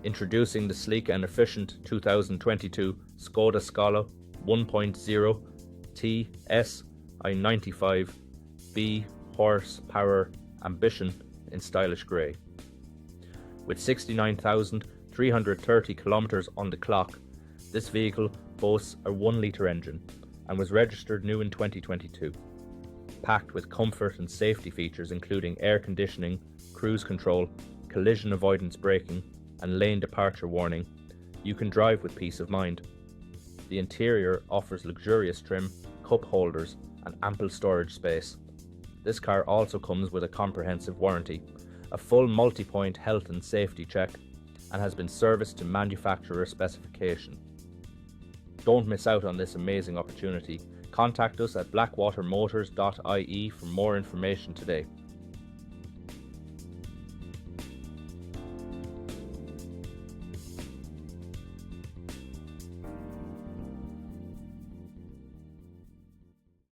Introducing the sleek and efficient 2022 Skoda Scala 1.0 TSI95 B horsepower ambition in stylish grey. With 69,330 kilometers on the clock, this vehicle boasts a 1-litre engine and was registered new in 2022. Packed with comfort and safety features including air conditioning, cruise control, collision avoidance braking, and lane departure warning, you can drive with peace of mind. The interior offers luxurious trim, cup holders, and ample storage space. This car also comes with a comprehensive warranty, a full multi-point health and safety check, and has been serviced to manufacturer specification. Don't miss out on this amazing opportunity. Contact us at blackwatermotors.ie for more information today.